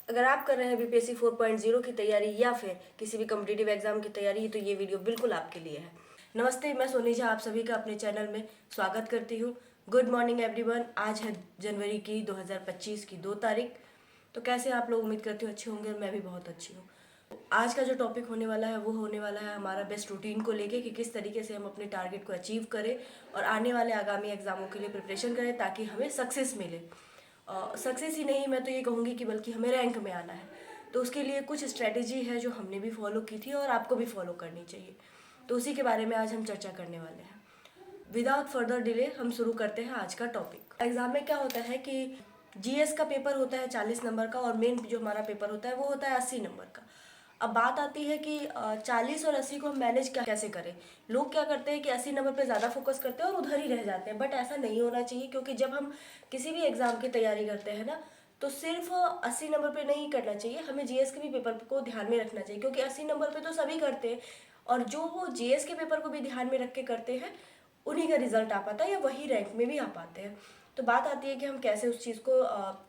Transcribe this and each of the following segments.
अगर आप कर रहे हैं बीपीएससी 4.0 की तैयारी या फिर किसी भी कॉम्पिटिटिव एग्जाम की तैयारी, तो ये वीडियो बिल्कुल आपके लिए है। नमस्ते, मैं सोनी झा आप सभी का अपने चैनल में स्वागत करती हूँ। Good morning everyone. आज है जनवरी की 2025 की 2 तारीख। तो कैसे आप लोग, उम्मीद करती हूँ अच्छे होंगे और मैं भी बहुत अच्छी हूँ। आज का जो टॉपिक होने वाला है वो होने वाला है हमारा बेस्ट रूटीन को लेके, कि किस तरीके से हम अपने टारगेट को अचीव करें और आने वाले आगामी एग्जामों के लिए प्रिपरेशन करें ताकि हमें सक्सेस मिले। सक्सेस ही नहीं, मैं तो ये कहूँगी कि बल्कि हमें रैंक में आना है। तो उसके लिए कुछ स्ट्रैटेजी है जो हमने भी फॉलो की थी और आपको भी फॉलो करनी चाहिए। तो उसी के बारे में आज हम चर्चा करने वाले हैं। विदाउट फर्दर डिले हम शुरू करते हैं आज का टॉपिक। एग्जाम में क्या होता है कि जीएस का पेपर होता है 40 नंबर का, और मेन जो हमारा पेपर होता है वो होता है 80 नंबर का। अब बात आती है कि 40 और 80 को हम मैनेज कैसे करें। लोग क्या करते हैं कि 80 नंबर पे ज़्यादा फोकस करते हैं और उधर ही रह जाते हैं, बट ऐसा नहीं होना चाहिए। क्योंकि जब हम किसी भी एग्ज़ाम की तैयारी करते हैं ना, तो सिर्फ 80 नंबर पे नहीं करना चाहिए, हमें जीएस के भी पेपर को ध्यान में रखना चाहिए। क्योंकि 80 नंबर पे तो सभी करते हैं, और जो वो जीएस के पेपर को भी ध्यान में रख के करते हैं उन्हीं का रिजल्ट आ पाता है या वही रैंक में भी आ पाते हैं। तो बात आती है कि हम कैसे उस चीज़ को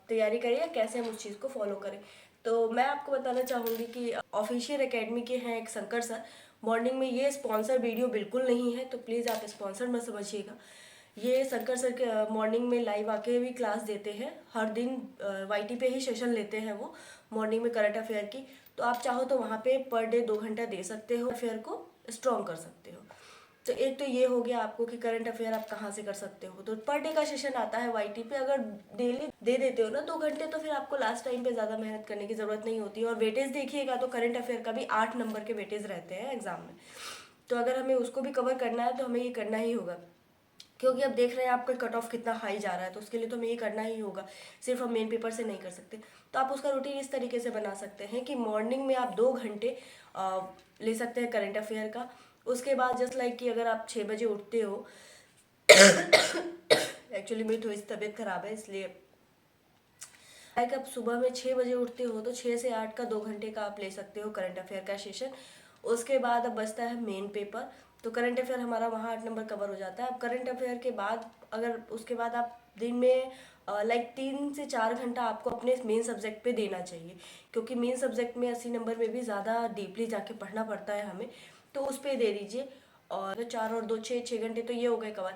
तैयारी करें या कैसे हम उस चीज़ को फॉलो करें। तो मैं आपको बताना चाहूँगी कि ऑफिशियल एकेडमी के हैं एक शंकर सर। मॉर्निंग में ये स्पॉन्सर वीडियो बिल्कुल नहीं है, तो प्लीज़ आप स्पॉन्सर मत समझिएगा। ये शंकर सर के मॉर्निंग में लाइव आके भी क्लास देते हैं। हर दिन वाईटी पे ही सेशन लेते हैं वो, मॉर्निंग में करंट अफेयर की। तो आप चाहो तो वहाँ पे पर डे 2 घंटा दे सकते हो, अफेयर को स्ट्रॉन्ग कर सकते हो। तो एक तो ये हो गया आपको कि करंट अफेयर आप कहाँ से कर सकते हो। तो पर डे का सेशन आता है वाईटी पे, अगर डेली दे देते हो ना 2 घंटे, तो फिर आपको लास्ट टाइम पे ज़्यादा मेहनत करने की ज़रूरत नहीं होती है। और वेटेज देखिएगा तो करंट अफेयर का भी 8 नंबर के वेटेज रहते हैं एग्जाम में। तो अगर हमें उसको भी कवर करना है तो हमें ये करना ही होगा। क्योंकि अब देख रहे हैं आपका कट ऑफ कितना हाई जा रहा है, तो उसके लिए तो हमें ये करना ही होगा। सिर्फ हम मेन पेपर से नहीं कर सकते। तो आप उसका रूटीन इस तरीके से बना सकते हैं कि मॉर्निंग में आप 2 घंटे ले सकते हैं करंट अफेयर का। उसके बाद जस्ट लाइक कि अगर आप 6 बजे उठते हो एक्चुअली मेरी थोड़ी सी तबीयत खराब है, इसलिए लाइक आप सुबह में 6 बजे उठते हो तो 6 से 8 का 2 घंटे का आप ले सकते हो करंट अफेयर का सेशन। उसके बाद अब बचता है मेन पेपर। तो करंट अफेयर हमारा वहाँ 8 नंबर कवर हो जाता है। अब करंट अफेयर के बाद अगर उसके बाद आप दिन में लाइक 3 से 4 घंटा आपको अपने मेन सब्जेक्ट पे देना चाहिए। क्योंकि मेन सब्जेक्ट में 80 नंबर में भी ज़्यादा डीपली जाके पढ़ना पड़ता है हमें, तो उस पर दे दीजिए। और 4 और 2 6 घंटे तो ये हो गए कवर।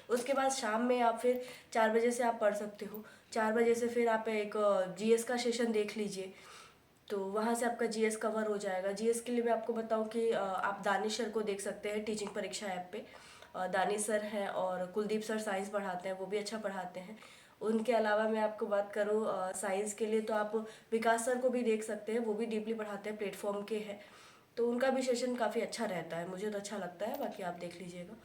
उसके बाद शाम में आप फिर 4 बजे से आप पढ़ सकते हो। 4 बजे से फिर आप एक जीएस का सेशन देख लीजिए, तो वहाँ से आपका जीएस कवर हो जाएगा। जीएस के लिए मैं आपको बताऊँ कि आप दानिश सर को देख सकते हैं टीचिंग परीक्षा ऐप पे। दानिश सर हैं और कुलदीप सर साइंस पढ़ाते हैं, वो भी अच्छा पढ़ाते हैं। उनके अलावा मैं आपको बात करूँ साइंस के लिए, तो आप विकास सर को भी देख सकते हैं, वो भी डीपली पढ़ाते हैं, प्लेटफॉर्म के हैं। तो उनका भी सेशन काफ़ी अच्छा रहता है, मुझे तो अच्छा लगता है, बाकी आप देख लीजिएगा।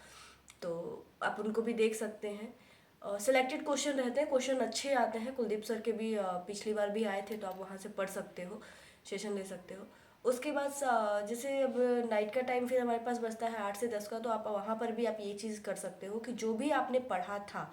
तो आप उनको भी देख सकते हैं। सिलेक्टेड क्वेश्चन रहते हैं, क्वेश्चन अच्छे आते हैं। कुलदीप सर के भी पिछली बार भी आए थे, तो आप वहाँ से पढ़ सकते हो, सेशन ले सकते हो। उसके बाद जैसे अब नाइट का टाइम फिर हमारे पास बचता है 8 से 10 का, तो आप वहाँ पर भी आप ये चीज़ कर सकते हो कि जो भी आपने पढ़ा था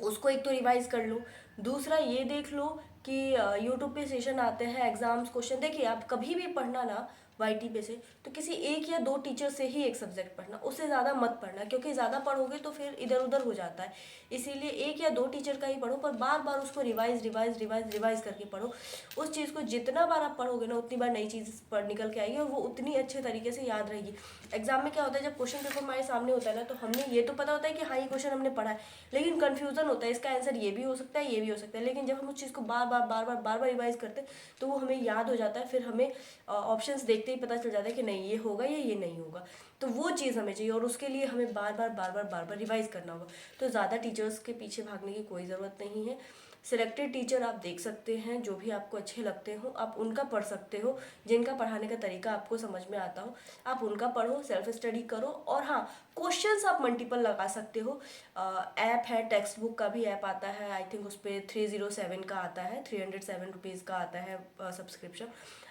उसको एक तो रिवाइज कर लो। दूसरा ये देख लो कि यूट्यूब पे सेशन आते हैं एग्जाम्स क्वेश्चन। देखिए, आप कभी भी पढ़ना ना वाईटी पे से, तो किसी एक या 2 टीचर से ही एक सब्जेक्ट पढ़ना, उससे ज़्यादा मत पढ़ना। क्योंकि ज़्यादा पढ़ोगे तो फिर इधर उधर हो जाता है। इसीलिए 1 या 2 टीचर का ही पढ़ो, पर बार बार उसको रिवाइज रिवाइज रिवाइज रिवाइज करके पढ़ो। उस चीज़ को जितना बार आप पढ़ोगे ना, उतनी बार नई चीज़ पढ़ निकल के आएगी और वो उतनी अच्छे तरीके से याद रहेगी। एग्जाम में क्या होता है, जब क्वेश्चन पेपर हमारे सामने होता है ना, तो हमने ये तो पता होता है कि हाँ ये क्वेश्चन हमने पढ़ा है, लेकिन कन्फ्यूजन होता है, इसका आंसर ये भी हो सकता है, ये भी हो सकता है। लेकिन जब हम उस चीज़ को बार बार बार बार बार बार रिवाइज करते हैं तो वो हमें याद हो जाता है। फिर हमें ऑप्शंस देखते ही पता चल जाता है कि नहीं ये होगा या ये नहीं होगा। तो वो चीज़ हमें चाहिए, और उसके लिए हमें बार बार बार बार बार बार रिवाइज करना होगा। तो ज़्यादा टीचर्स के पीछे भागने की कोई ज़रूरत नहीं है। सिलेक्टेड टीचर आप देख सकते हैं, जो भी आपको अच्छे लगते हो आप उनका पढ़ सकते हो। जिनका पढ़ाने का तरीका आपको समझ में आता हो आप उनका पढ़ो, सेल्फ स्टडी करो। और हाँ, क्वेश्चंस आप मल्टीपल लगा सकते हो। ऐप है, टेक्स्ट बुक का भी ऐप आता है, आई थिंक उस पर 307 का आता है, 307 रुपीज़ का आता है सब्सक्रिप्शन।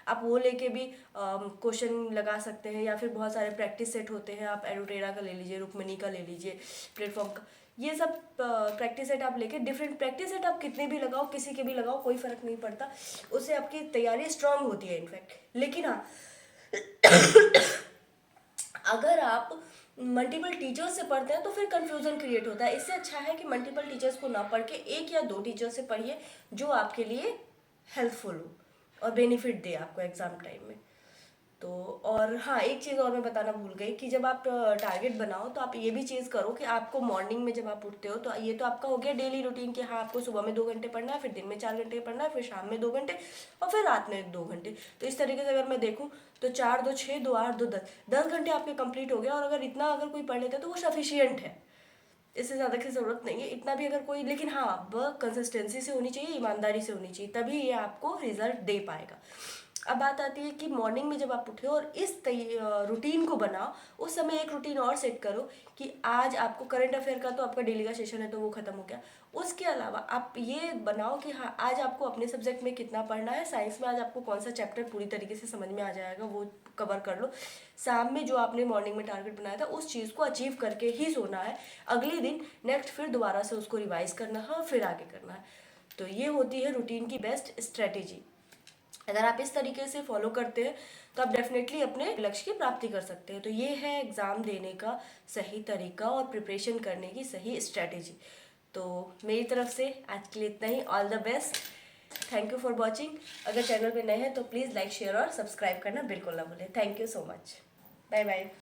आप वो लेके भी क्वेश्चन लगा सकते हैं। या फिर बहुत सारे प्रैक्टिस सेट होते हैं, आप एडोटेरा का ले लीजिए, रुक्मणी का ले लीजिए, प्लेटफॉर्म का। ये सब प्रैक्टिस सेट आप लेके, डिफरेंट प्रैक्टिस सेट आप कितने भी लगाओ, किसी के भी लगाओ, कोई फर्क नहीं पड़ता। उससे आपकी तैयारी स्ट्रांग होती है इनफैक्ट। लेकिन हाँ, अगर आप मल्टीपल टीचर्स से पढ़ते हैं तो फिर कंफ्यूजन क्रिएट होता है। इससे अच्छा है कि मल्टीपल टीचर्स को ना पढ़ के 1 या 2 टीचर से पढ़िए, जो आपके लिए हेल्पफुल हो और बेनिफिट दे आपको एग्ज़ाम टाइम में। तो और हाँ, एक चीज़ और मैं बताना भूल गई कि जब आप टारगेट बनाओ तो आप ये भी चीज़ करो कि आपको मॉर्निंग में जब आप उठते हो तो ये तो आपका हो गया डेली रूटीन कि हाँ आपको सुबह में 2 घंटे पढ़ना है, फिर दिन में 4 घंटे पढ़ना है, फिर शाम में 2 घंटे और फिर रात में 2 घंटे। तो इस तरीके से अगर मैं देखूँ तो 4 2 6 2 8 2 10 10 घंटे आपके कंप्लीट हो गया। और अगर इतना अगर कोई पढ़ लेता है तो वो सफिशियंट है, इससे ज़्यादा की ज़रूरत नहीं है। इतना भी अगर कोई, लेकिन हाँ वह कंसिस्टेंसी से होनी चाहिए, ईमानदारी से होनी चाहिए, तभी ये आपको रिजल्ट दे पाएगा। अब बात आती है कि मॉर्निंग में जब आप उठे और इस रूटीन को बनाओ, उस समय एक रूटीन और सेट करो कि आज आपको करंट अफेयर का तो आपका डेली का सेशन है तो वो खत्म हो गया। उसके अलावा आप ये बनाओ कि हाँ आज आपको अपने सब्जेक्ट में कितना पढ़ना है। साइंस में आज आपको कौन सा चैप्टर पूरी तरीके से समझ में आ जाएगा वो कवर कर लो। शाम में जो आपने मॉर्निंग में टारगेट बनाया था उस चीज़ को अचीव करके ही सोना है। अगले दिन नेक्स्ट फिर दोबारा से उसको रिवाइज करना है और फिर आगे करना है। तो ये होती है रूटीन की बेस्ट स्ट्रेटेजी। अगर आप इस तरीके से फॉलो करते हैं तो आप डेफिनेटली अपने लक्ष्य की प्राप्ति कर सकते हैं। तो ये है एग्ज़ाम देने का सही तरीका और प्रिपरेशन करने की सही स्ट्रेटेजी। तो मेरी तरफ से आज के लिए इतना ही। All the best, thank you for watching. अगर चैनल पे नए हैं तो प्लीज़ लाइक शेयर और सब्सक्राइब करना बिल्कुल ना भूलें। Thank you so much, bye bye.